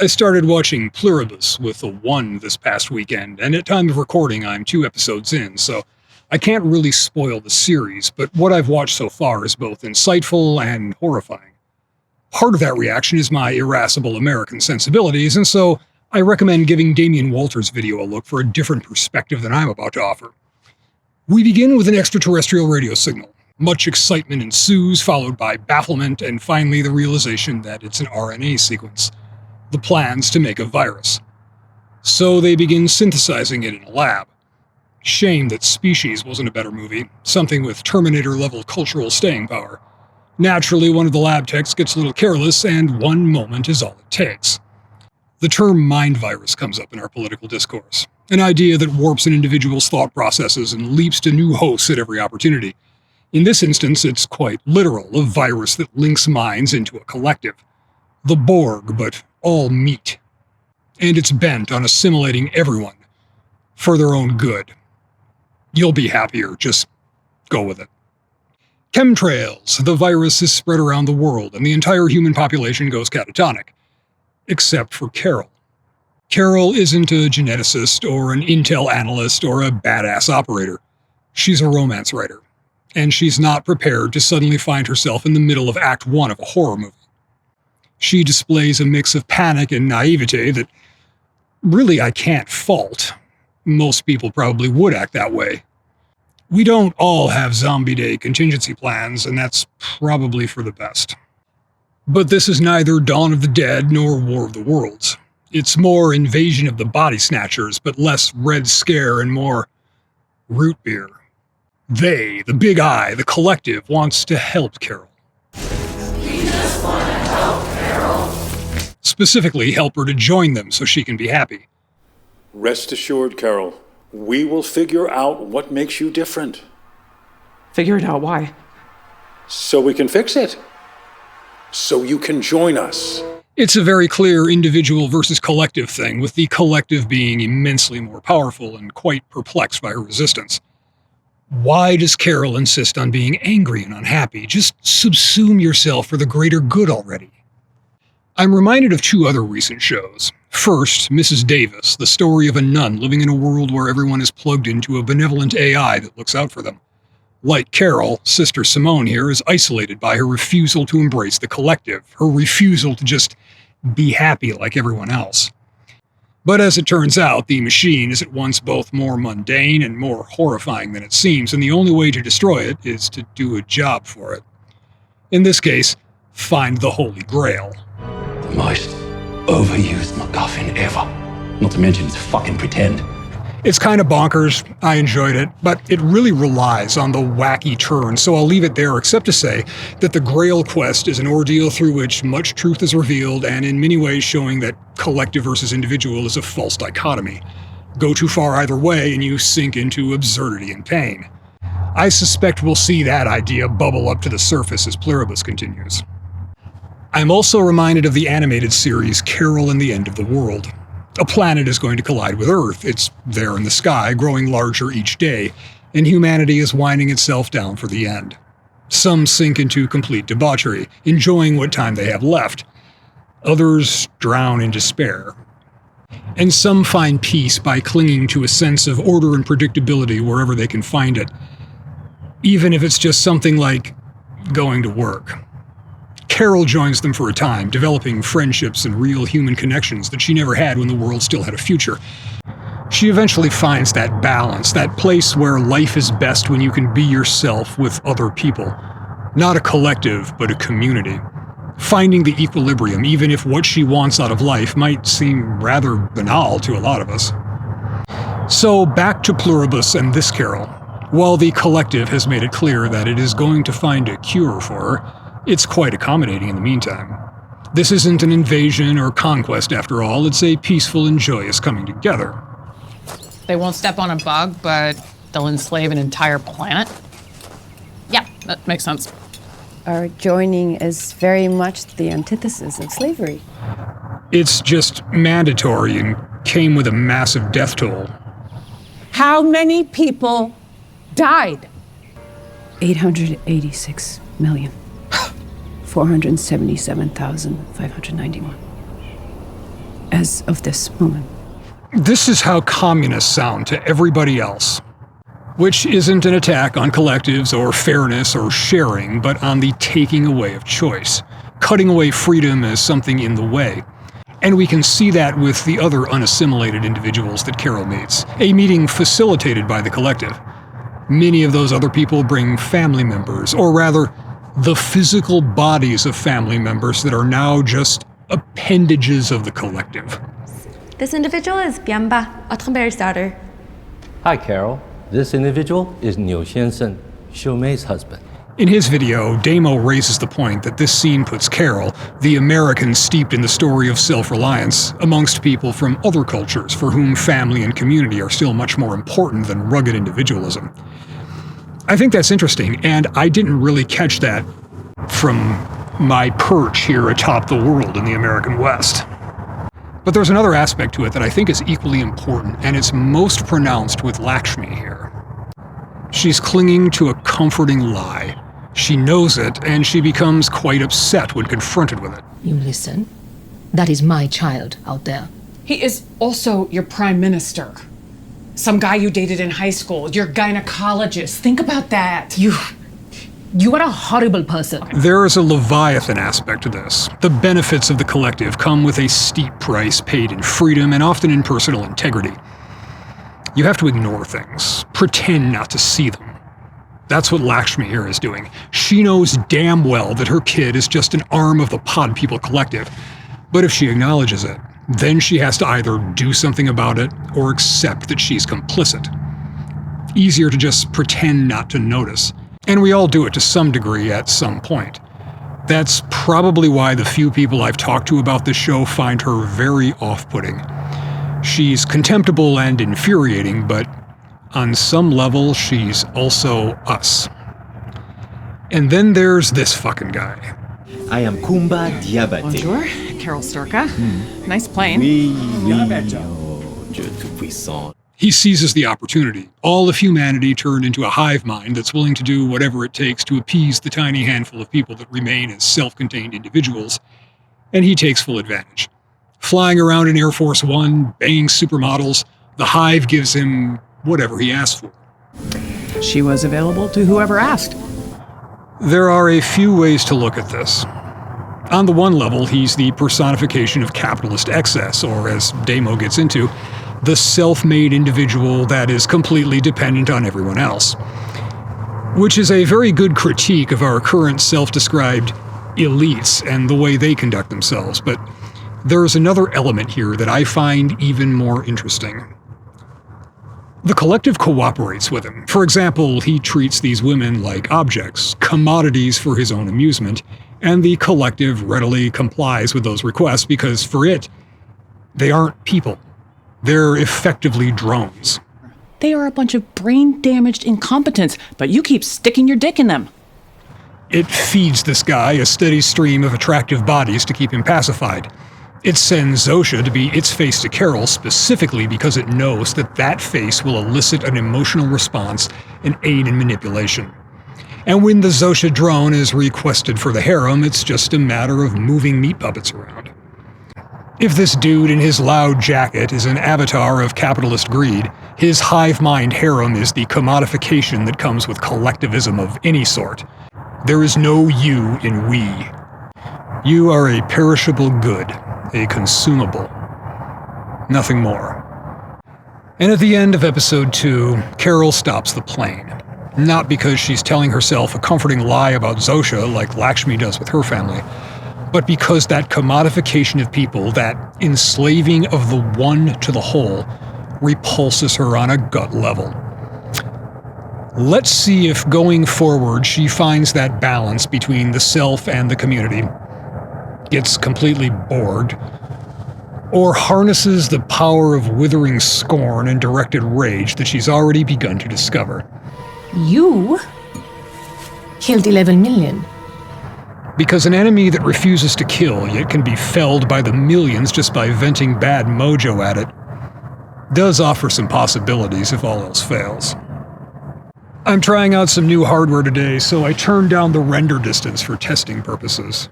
I started watching Plur1bus with a 1 this past weekend, and at time of recording I'm 2 episodes in, so I can't really spoil the series, but what I've watched so far is both insightful and horrifying. Part of that reaction is my irascible American sensibilities, and so I recommend giving Damien Walter's video a look for a different perspective than I'm about to offer. We begin with an extraterrestrial radio signal. Much excitement ensues, followed by bafflement, and finally the realization that it's an RNA sequence. The plans to make a virus. So they begin synthesizing it in a lab. Shame that Species wasn't a better movie, something with Terminator-level cultural staying power. Naturally, one of the lab techs gets a little careless, and one moment is all it takes. The term mind virus comes up in our political discourse, an idea that warps an individual's thought processes and leaps to new hosts at every opportunity. In this instance, it's quite literal, a virus that links minds into a collective. The Borg, but all meat. And it's bent on assimilating everyone for their own good. You'll be happier, just go with it. Chemtrails. The virus is spread around the world, and the entire human population goes catatonic. Except for Carol. Carol isn't a geneticist, or an intel analyst, or a badass operator. She's a romance writer. And she's not prepared to suddenly find herself in the middle of Act 1 of a horror movie. She displays a mix of panic and naivete that really I can't fault. Most people probably would act that way. We don't all have Zombie Day contingency plans, and that's probably for the best. But this is neither Dawn of the Dead nor War of the Worlds. It's more Invasion of the Body Snatchers, but less Red Scare and more root beer. They, the Big I, the collective, wants to help Carol. We just want to help Carol. Specifically, help her to join them so she can be happy. Rest assured, Carol, we will figure out what makes you different. Figure it out, why? So we can fix it. So you can join us. It's a very clear individual versus collective thing, with the collective being immensely more powerful and quite perplexed by her resistance. Why does Carol insist on being angry and unhappy? Just subsume yourself for the greater good already. I'm reminded of 2 other recent shows. First, Mrs. Davis, the story of a nun living in a world where everyone is plugged into a benevolent AI that looks out for them. Like Carol, Sister Simone here is isolated by her refusal to embrace the collective, her refusal to just be happy like everyone else. But as it turns out, the machine is at once both more mundane and more horrifying than it seems, and the only way to destroy it is to do a job for it. In this case, find the Holy Grail. The most overused MacGuffin ever. Not to mention it's fucking pretend. It's kind of bonkers. I enjoyed it, but it really relies on the wacky turn, so I'll leave it there except to say that the Grail quest is an ordeal through which much truth is revealed, and in many ways showing that collective versus individual is a false dichotomy. Go too far either way and you sink into absurdity and pain. I suspect we'll see that idea bubble up to the surface as Plur1bus continues. I'm also reminded of the animated series Carol and the End of the World. A planet is going to collide with Earth. It's there in the sky, growing larger each day, and humanity is winding itself down for the end. Some sink into complete debauchery, enjoying what time they have left. Others drown in despair. And some find peace by clinging to a sense of order and predictability wherever they can find it, even if it's just something like going to work. Carol joins them for a time, developing friendships and real human connections that she never had when the world still had a future. She eventually finds that balance, that place where life is best when you can be yourself with other people. Not a collective, but a community. Finding the equilibrium, even if what she wants out of life might seem rather banal to a lot of us. So back to Plur1bus and this Carol. While the collective has made it clear that it is going to find a cure for her, it's quite accommodating in the meantime. This isn't an invasion or conquest after all, it's a peaceful and joyous coming together. They won't step on a bug, but they'll enslave an entire planet? Yeah, that makes sense. Our joining is very much the antithesis of slavery. It's just mandatory and came with a massive death toll. How many people died? 886 million. 477,591. as of this moment. This is how communists sound to everybody else. Which isn't an attack on collectives or fairness or sharing, but on the taking away of choice. Cutting away freedom as something in the way. And we can see that with the other unassimilated individuals that Carol meets. A meeting facilitated by the collective. Many of those other people bring family members, or rather, the physical bodies of family members that are now just appendages of the collective. This individual is Bianba, Ottenberg's daughter. Hi, Carol. This individual is Niu Xiansen, Xiumei's husband. In his video, Damo raises the point that this scene puts Carol, the American steeped in the story of self-reliance, amongst people from other cultures for whom family and community are still much more important than rugged individualism. I think that's interesting, and I didn't really catch that from my perch here atop the world in the American West. But there's another aspect to it that I think is equally important, and it's most pronounced with Lakshmi here. She's clinging to a comforting lie. She knows it, and she becomes quite upset when confronted with it. You listen. That is my child out there. He is also your prime minister. Some guy you dated in high school, your gynecologist. Think about that. You are a horrible person. There is a Leviathan aspect to this. The benefits of the collective come with a steep price paid in freedom and often in personal integrity. You have to ignore things, pretend not to see them. That's what Lakshmi here is doing. She knows damn well that her kid is just an arm of the Pod People collective. But if she acknowledges it, then she has to either do something about it or accept that she's complicit. Easier to just pretend not to notice. And we all do it to some degree at some point. That's probably why the few people I've talked to about this show find her very off-putting. She's contemptible and infuriating, but on some level, she's also us. And then there's this fucking guy. I am Kumba Diabate. Bonjour, Carol Sturka. Nice plane. He seizes the opportunity. All of humanity turned into a hive mind that's willing to do whatever it takes to appease the tiny handful of people that remain as self-contained individuals, and he takes full advantage. Flying around in Air Force One, banging supermodels, the hive gives him whatever he asked for. She was available to whoever asked. There are a few ways to look at this. On the one level, he's the personification of capitalist excess, or as Damo gets into, the self-made individual that is completely dependent on everyone else. Which is a very good critique of our current self-described elites and the way they conduct themselves, but there's another element here that I find even more interesting. The collective cooperates with him. For example, he treats these women like objects, commodities for his own amusement, and the collective readily complies with those requests because, for it, they aren't people. They're effectively drones. They are a bunch of brain-damaged incompetents, but you keep sticking your dick in them. It feeds this guy a steady stream of attractive bodies to keep him pacified. It sends Zosha to be its face to Carol specifically because it knows that that face will elicit an emotional response and aid in manipulation. And when the Zosha drone is requested for the harem, it's just a matter of moving meat puppets around. If this dude in his loud jacket is an avatar of capitalist greed, his hive mind harem is the commodification that comes with collectivism of any sort. There is no you in we. You are a perishable good, a consumable. Nothing more. And at the end of episode 2, Carol stops the plane. Not because she's telling herself a comforting lie about Zosha like Lakshmi does with her family, but because that commodification of people, that enslaving of the one to the whole, repulses her on a gut level. Let's see if going forward she finds that balance between the self and the community, gets completely bored, or harnesses the power of withering scorn and directed rage that she's already begun to discover. You killed 11 million. Because an enemy that refuses to kill yet can be felled by the millions just by venting bad mojo at it does offer some possibilities if all else fails. I'm trying out some new hardware today, so I turned down the render distance for testing purposes.